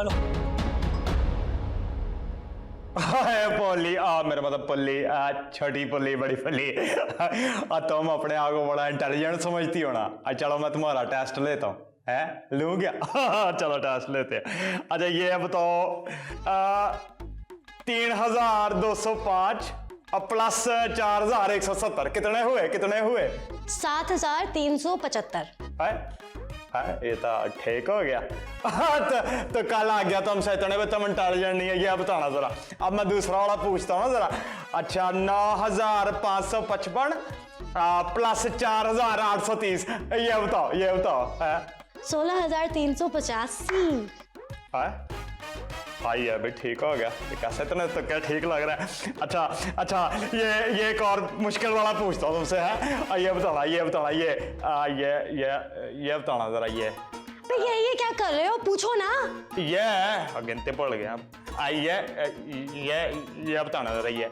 चलो। पुल्ली मेरा मतलब पुल्ली छोटी पुल्ली बड़ी पुल्ली तुम अपने आप को बड़ा इंटेलिजेंट समझती हो ना। चलो मैं तुम्हारा टेस्ट लेता हूँ। है लूँ क्या? चलो टेस्ट लेते हैं। अच्छा ये बताओ 3205 प्लस 4170 कितने हुए? 7375। ये तो ठीक हो गया। तो कल आ गया तुमसे इतने में तुम इंटेलिजेंट नहीं है ये बताना जरा। अब मैं दूसरा वाला पूछता हूँ जरा। अच्छा 9555 प्लस 4830 ये बताओ है 16385। भाई है भाई ठीक हो गया। कैसे इतने तो क्या ठीक लग रहा है। अच्छा ये एक और मुश्किल वाला पूछता हूँ तुमसे है। ये बताना ये बताना जरा ये क्या कर रहे हो? पूछो ना। ये गिनते पड़ गया। ये बताना जरा ये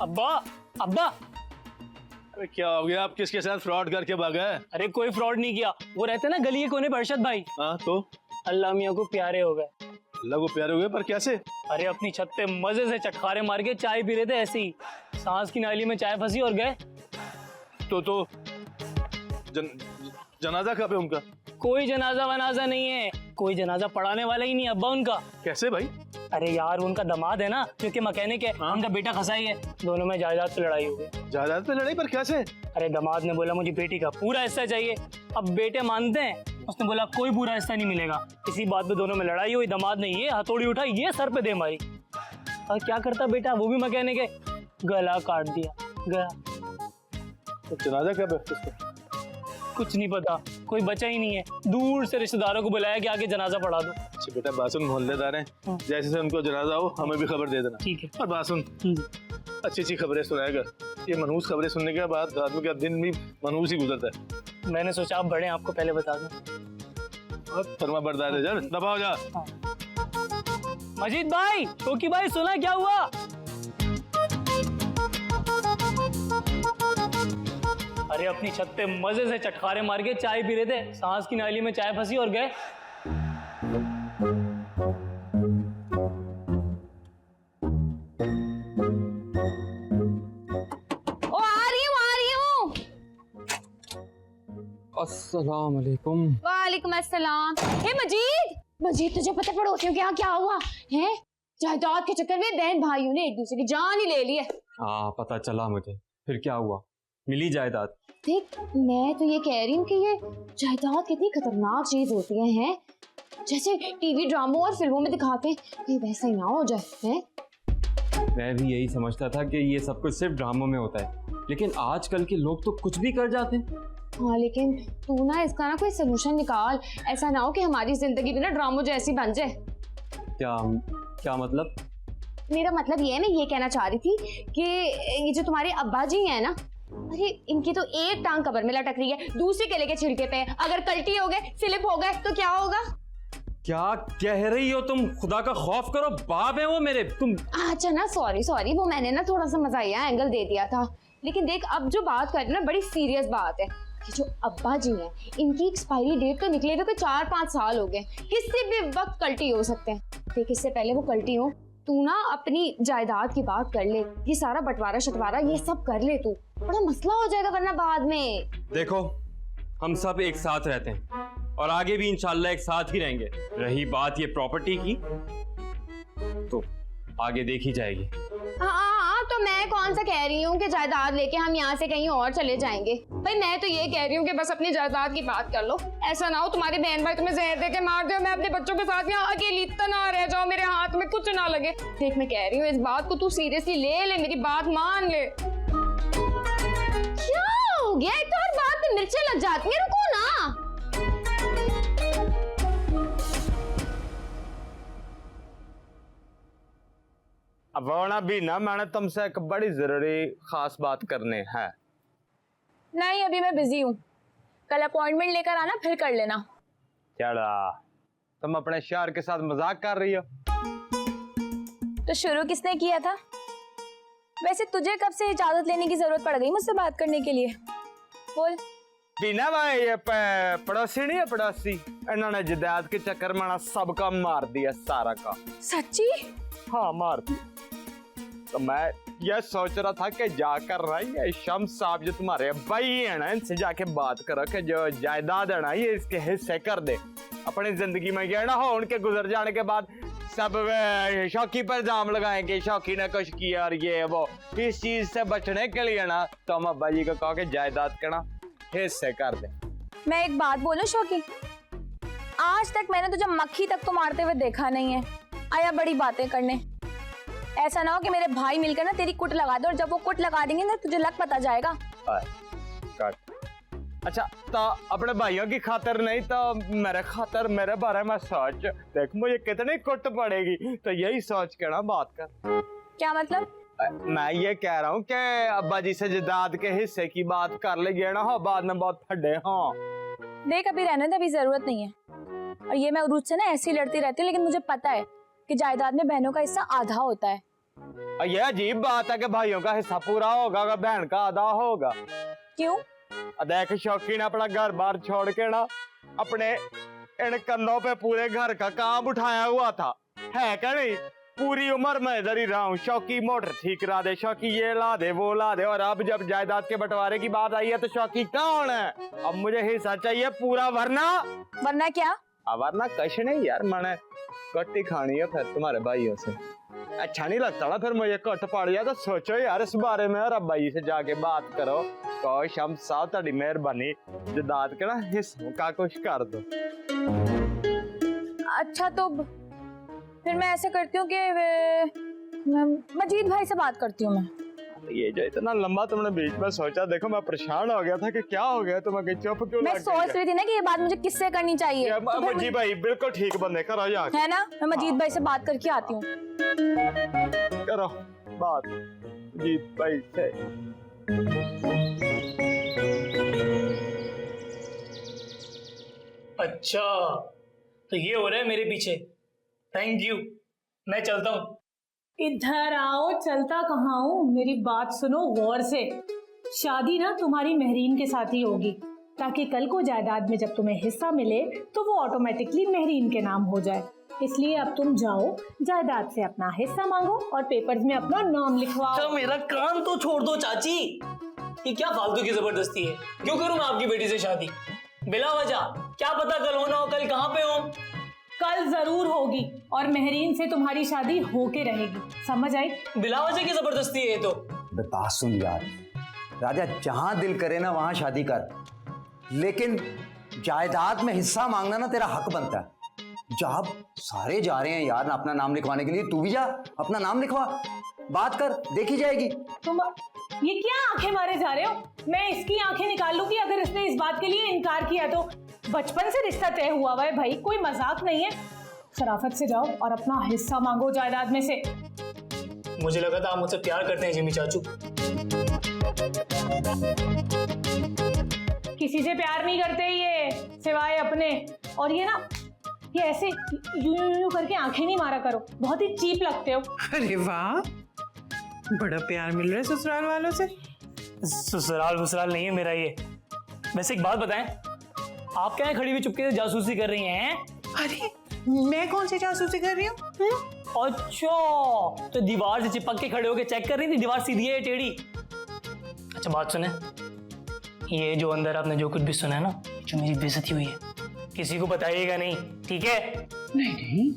अब्बा अब्बा अरे क्या हो गया? आप किसके साथ फ्रॉड करके भागा है? अरे कोई फ्रॉड नहीं किया। वो रहते ना गली के कोने पर अरशद भाई। हाँ तो अल्लाह मियाँ को प्यारे हो गए। अल्लाह को प्यारे हुए पर कैसे? अरे अपनी छत पे मजे से चटखारे मार के चाय पी रहे थे ऐसे ही। सांस की नाली में चाय फंसी और गए। तो जनाजा कब है उनका? कोई जनाजा वनाजा नहीं है। कोई जनाजा पढ़ाने वाला ही नहीं अब्बा उनका। कैसे भाई? अरे यार उनका दामाद है ना जो कि मैकेनिक है। हाँ? उनका बेटा खसाई है। दोनों में जायदाद पे लड़ाई हो गई। जायदाद पे लड़ाई पर कैसे? अरे दामाद ने बोला मुझे बेटी का पूरा हिस्सा चाहिए। अब बेटे मानते हैं। उसने बोला कोई पूरा हिस्सा नहीं मिलेगा। इसी बात पे दोनों में लड़ाई हुई। दामाद ने ये हथौड़ी उठाई ये सर पे दे मारी। और क्या करता बेटा वो भी मैकेनिक है। गला काट दिया गया। तो जनाजा कब है उसका? कुछ नहीं पता। कोई बचा ही नहीं है। दूर से रिश्तेदारों को बुलाया कि आगे जनाजा पढ़ा दो। अच्छा बेटा बासुन मोहल्लेदार हैं। जैसे से उनको जनाजा हो हमें भी खबर दे देना। ठीक है। और बासुन अच्छी खबरें सुनाएगा। ये मनहूस खबरें सुनने के बाद आदमी का दिन भी मनहूस ही गुजरता है। मैंने सोचा आप बड़े आपको पहले बता दूं। और फरमा बरदार है जर दबाओ जा। मजीद भाई शोकी भाई सुना क्या हुआ? अरे अपनी छत पे मजे से चटखारे मार के चाय पी रहे थे। सांस की नाली में चाय फंसी और गए। ओ आ रही हूँ। अस्सलाम वालेकुम। वालेकुम अस्सलाम। हे मजीद तुझे पता पड़ोसियों के यहाँ क्या हुआ है? जायदाद के चक्कर में बहन भाइयों ने एक दूसरे की जान ही ले ली है। हाँ पता चला मुझे। फिर क्या हुआ? मिली जायदाद? देख मैं तो ये कह रही हूँ कि ये जायदाद कितनी खतरनाक चीज होती है। जैसे टीवी ड्रामों और फिल्मों में दिखाते हैं कहीं वैसा ही ना हो जाए है? मैं भी यही समझता था कि ये सब कुछ सिर्फ ड्रामों में होता है लेकिन आजकल के लोग तो कुछ भी कर जाते हैं। हाँ लेकिन तू ना इसका ना कोई सोल्यूशन निकाल। ऐसा ना हो कि हमारी जिंदगी भी ना ड्रामों जैसी बन जाए। क्या मतलब? मेरा मतलब ये है मैं ये कहना चाह रही थी कि ये जो तुम्हारे अब्बा जी हैं ना अरे इनकी तो एक टांग कब्र में लटक रही है दूसरी केले के छिलके पे। अगर कल्टी हो गए स्लिप हो गए तो क्या होगा? क्या कह रही हो तुम? खुदा का खौफ करो। बाप है वो मेरे। तुम अच्छा ना सॉरी वो मैंने ना थोड़ा सा मजाया एंगल दे दिया था। लेकिन देख अब जो बात कर रहे ना बड़ी सीरियस बात है। ये जो अब्बा जी हैं इनकी एक्सपायरी डेट तो निकले हुए कोई 4-5 साल हो गए। किसी भी वक्त कल्टी हो सकते हैं। देख इससे पहले वो कल्टी हो तू ना अपनी जायदाद की बात कर ले। ये सारा बंटवारा शटवारा ये सब कर ले तू। बड़ा मसला हो जाएगा वरना बाद में। देखो हम सब एक साथ रहते हैं और आगे भी इंशाल्लाह एक साथ ही रहेंगे। रही बात ये प्रॉपर्टी की तो आगे देखी जाएगी। हाँ तो मैं कौन सा कह रही हूँ कि जायदाद लेके हम यहाँ से कहीं और चले जाएंगे। भाई मैं तो ये कह रही हूँ कि बस अपनी जायदाद की बात कर लो। ऐसा ना हो तुम्हारे बहन भाई तुम्हें जहर दे के मार दे। मैं अपने बच्चों के साथ यहाँ अकेली तना रह जाओ मेरे हाथ में कुछ ना लगे। देख मैं कह रही हूँ इस बात को तू सीरियसली ले मेरी बात मान ले। क्या हो गया? एक तो और बात पे मिर्चें लग जाती है। रुको ना। अब भी ना मैंने तुमसे एक बड़ी जरूरी खास बात करनी है। नहीं अभी मैं बिजी हूँ। कल अपॉइंटमेंट लेकर आना फिर कर लेना। क्या तुम अपने शार के साथ मजाक कर रही हो? तो शुरू किसने किया था? वैसे तुझे कब से इजाजत लेने की जरूरत पड़ गई मुझसे बात करने के लिए? बोल। बिना भाई ये पड़ोसी नहीं है, पड़ोसी इन्होंने जायदाद के चक्कर में ना सबका मार दिया, सारा का। सच्ची? हाँ मार दिया। तो मैं ये सोच रहा था कि जाकर ना ये शम्स साहब जो तुम्हारे भाई है ना, इनसे जाके बात करो कि जो जायदाद है ना ये इसके हिस्से कर दे। अपनी जिंदगी में क्या ना हो, उनके गुजर जाने के बाद सब शौकी पर इल्जाम लगाएंगे, शौकी ने कुछ किया और ये वो। इस चीज से बचने के लिए ना तुम अब्बा जी को कहो कि जायदाद का ना हिस्से कर दे। मैं एक बात बोलूं शौकी, आज तक मैंने तुझे मक्खी तक तो मारते हुए देखा नहीं है, आया बड़ी बातें करने। ऐसा ना हो कि मेरे भाई मिलकर ना तेरी कुट लगा दे, और जब वो कुट लगा देंगे ना तुझे लग पता जाएगा। अच्छा तो अपने भाइयों की खातिर नहीं तो मेरे खातिर, मेरे बारे में सोच। देख मुझे कितनी कुट पड़ेगी, तो यही सोच के ना बात कर। क्या मतलब? मैं ये कह रहा हूँ कि अब्बा जी से जायदाद के हिस्से की बात कर लेंगे ना, हो बाद में बहुत फड्डे। हाँ देख अभी रहने दे, अभी जरूरत नहीं है। और ये मैं उरुज से ना ऐसी लड़ती रहती हूँ, लेकिन मुझे पता है कि जायदाद में बहनों का हिस्सा आधा होता है। ये अजीब बात है कि भाइयों का हिस्सा पूरा होगा, बहन का आधा होगा। क्यों? देख शौकी ने अपना घर बार छोड़ के ना अपने इन कंधों पे पूरे घर का काम उठाया हुआ था, है क्या नहीं? पूरी उम्र मैं इधर ही रहा हूँ, शौकी मोटर ठीक करा दे, शौकी ये ला दे वो ला दे, और अब जब जायदाद के बंटवारे की बात आई है तो शौकी कौन है? अब मुझे हिस्सा चाहिए पूरा, वरना क्या? वरना कश नहीं यार, मैंने कट्टी खानी है फिर तुम्हारे भाइयों से। अच्छा नहीं लगता ना फिर मुझे कट पड़ जाए। तो सोचो यार इस बारे में, और अब्बा जी से जाके बात करो, कहो शम्स साहब ताड़ी मेहरबानी जायदाद के ना हिस्सों का कुछ कर दो। अच्छा तो फिर मैं ऐसे करती हूँ कि मजीद भाई से बात करती हूँ मैं। ये जो इतना लंबा तुमने बीच में सोचा, देखो मैं परेशान हो गया था कि क्या हो गया तुम्हें, चुप क्यों? मैं सोच रही थी ना कि ये बात मुझे किससे करनी चाहिए। तो मजीद भाई बिल्कुल ठीक बंदे करो यार, है ना? मैं मजीद भाई से बात करके आती हूँ। करो बात मजीद भाई से। अच्छा तो ये हो रहा है मेरे पीछे। थैंक यू, मैं चलता हूँ। इधर आओ। चलता कहाँ हूँ, मेरी बात सुनो गौर से। शादी ना तुम्हारी महरीन के साथ ही होगी, ताकि कल को जायदाद में जब तुम्हें हिस्सा मिले तो वो ऑटोमेटिकली महरीन के नाम हो जाए। इसलिए अब तुम जाओ, जायदाद से अपना हिस्सा मांगो और पेपर्स में अपना नाम लिखवाओ। अच्छा मेरा काम तो छोड़ दो चाची, ये क्या फालतू की जबरदस्ती है? क्यों करूँ मैं आपकी बेटी से शादी बिला वजह? क्या पता कल हो ना हो, कल कहाँ पे हो? कल जरूर होगी, और महरीन से तुम्हारी शादी होके रहेगी, समझ आई? बिला वजह की जबरदस्ती है ये तो। बात सुन यार राजा, जहां दिल करे ना वहां शादी कर, लेकिन जायदाद में हिस्सा मांगना ना तेरा हक बनता है। जब सारे जा रहे हैं यार ना अपना नाम लिखवाने के लिए, तू भी जा अपना नाम लिखवा, बात कर, देखी जाएगी। तुम ये क्या आंखें मारे जा रहे हो? मैं इसकी आंखें निकाल लूंगी अगर इसने इस बात के लिए इनकार किया तो। बचपन से रिश्ता तय हुआ हुआ है भाई, कोई मजाक नहीं है। शराफत से जाओ और अपना हिस्सा मांगो जायदाद में से। मुझे लगा था आप मुझसे प्यार करते हैं जिमी चाचू। किसी से प्यार नहीं करते ये, सिवाय अपने। और ये ना, ये ऐसे यूं यूं यूं करके आंखें नहीं मारा करो, बहुत ही चीप लगते हो। अरे वाह, बड़ा प्यार मिल रहा है ससुराल वालों से। ससुराल वसुराल नहीं है मेरा ये। वैसे एक बात बताएं, आप क्या खड़ी हुई चुपके से जासूसी कर रही हैं? अरे मैं कौन सी जासूसी कर रही हूँ? अच्छा तो दीवार से चिपक के खड़े होके चेक कर रही थी दीवार सीधी है या टेढ़ी? अच्छा बात सुने, ये जो अंदर आपने जो कुछ भी सुना है ना, जो मेरी बेइज्जती हुई है, किसी को बताइएगा नहीं, ठीक है? नहीं नहीं,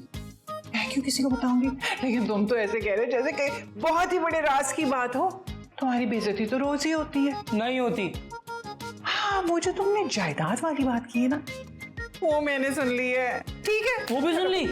मैं क्यों किसी को बताऊंगी? लेकिन तुम तो ऐसे कह रहे जैसे कि बहुत ही बड़े राज की बात हो। तुम्हारी बेइज्जती तो रोज ही होती है। नहीं होती। हाँ, वो जो तुमने जायदाद वाली बात की है ना, वो मैंने सुन ली है। ठीक है, वो भी सुन ली?